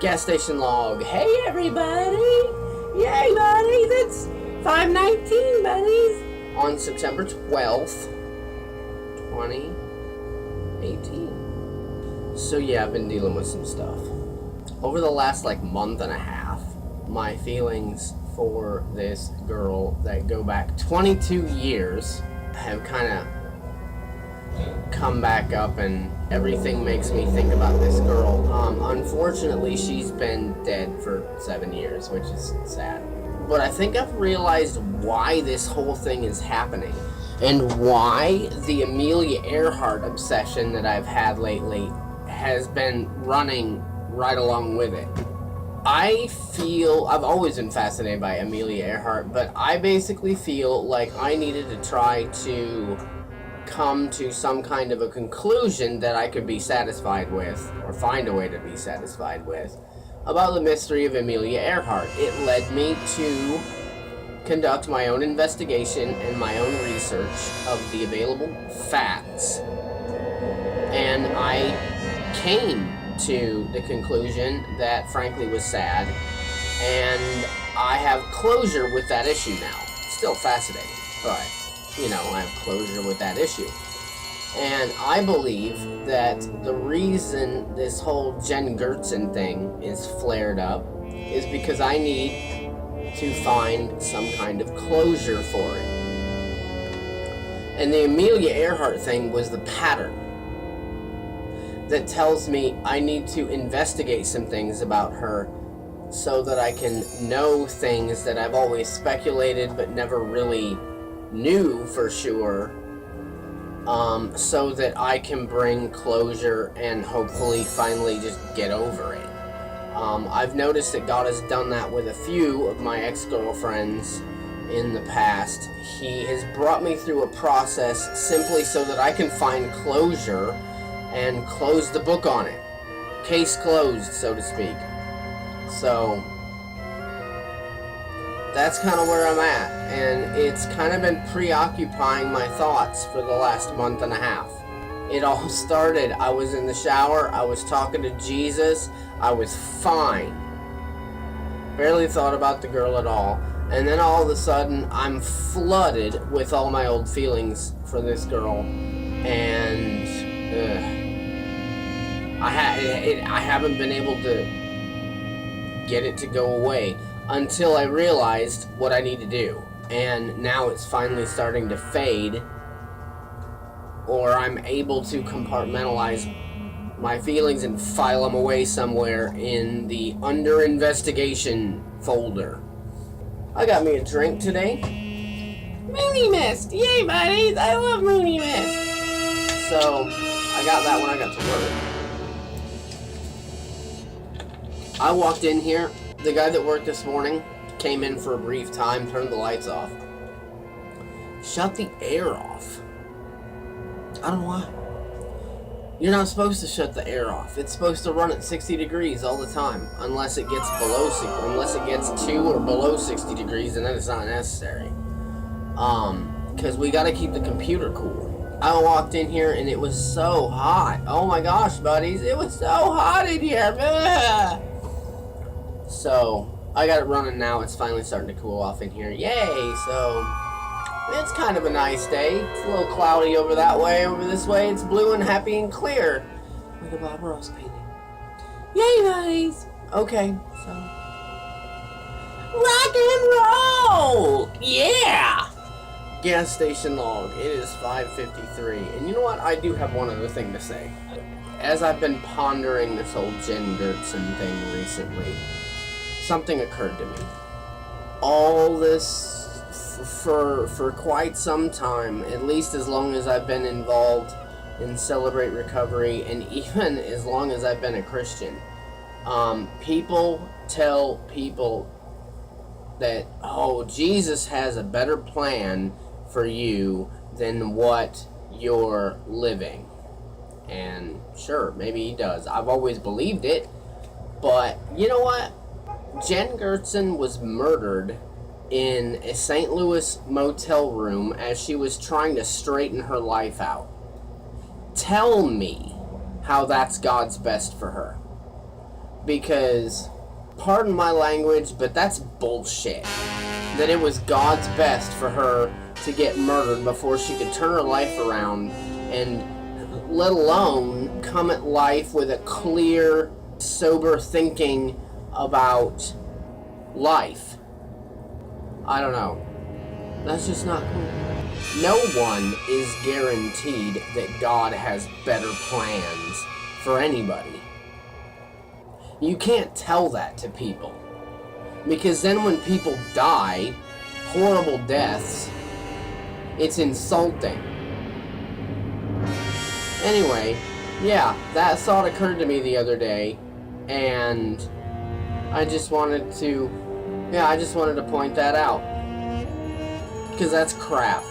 Gas station log. Hey everybody! Yay buddies! It's 5:19 buddies! On September 12th, 2018. So yeah, I've been dealing with some stuff. Over the last month and a half, my feelings for this girl that go back 22 years have kind of come back up, and everything makes me think about this girl. Unfortunately, she's been dead for 7 years, which is sad. But I think I've realized why this whole thing is happening, and why the Amelia Earhart obsession that I've had lately has been running right along with it. I've always been fascinated by Amelia Earhart, but I basically feel like I needed to try to come to some kind of a conclusion that I could be satisfied with, or find a way to be satisfied with, about the mystery of Amelia Earhart. It led me to conduct my own investigation and my own research of the available facts, and I came to the conclusion that frankly was sad, and I have closure with that issue now. It's still fascinating, but I have closure with that issue. And I believe that the reason this whole Jen Gertzen thing is flared up is because I need to find some kind of closure for it. And the Amelia Earhart thing was the pattern that tells me I need to investigate some things about her so that I can know things that I've always speculated but never really knew for sure, so that I can bring closure and hopefully finally just get over it. I've noticed that God has done that with a few of my ex-girlfriends in the past. He has brought me through a process simply so that I can find closure and close the book on it. Case closed, so to speak. So that's kind of where I'm at, and it's kind of been preoccupying my thoughts for the last month and a half. It all started, I was in the shower, I was talking to Jesus, I was fine. Barely thought about the girl at all, and then all of a sudden I'm flooded with all my old feelings for this girl, and I haven't been able to get it to go away until I realized what I need to do. And now it's finally starting to fade, or I'm able to compartmentalize my feelings and file them away somewhere in the under investigation folder. I got me a drink today. Mooney Mist! Yay, buddies! I love Mooney Mist! So, I got that when I got to work. I walked in here. The guy that worked this morning came in for a brief time, turned the lights off, shut the air off. I don't know why. You're not supposed to shut the air off. It's supposed to run at 60 degrees all the time, unless it gets unless it gets 2 or below 60 degrees, and then it's not necessary. Because we got to keep the computer cool. I walked in here and it was so hot. Oh my gosh, buddies, it was so hot in here. Blah. So, I got it running now. It's finally starting to cool off in here. Yay! So, it's kind of a nice day. It's a little cloudy over that way. Over this way, it's blue and happy and clear. Like a Bob Ross painting. Yay, buddies! Okay, so. Rock and roll! Yeah! Gas station log. It is 5:53. And you know what? I do have one other thing to say. As I've been pondering this whole Jen Gertzen thing recently, something occurred to me. All this, for quite some time, at least as long as I've been involved in Celebrate Recovery, and even as long as I've been a Christian, people tell people that, Jesus has a better plan for you than what you're living. And sure, maybe he does. I've always believed it, but you know what? Jen Gertzen was murdered in a St. Louis motel room as she was trying to straighten her life out. Tell me how that's God's best for her. because, pardon my language, but that's bullshit. That it was God's best for her to get murdered before she could turn her life around, and let alone come at life with a clear, sober thinking about life. I don't know. That's just not cool. No one is guaranteed that God has better plans for anybody. You can't tell that to people. Because then when people die, horrible deaths, it's insulting. Anyway, yeah, that thought occurred to me the other day, and I just wanted to point that out. Because that's crap.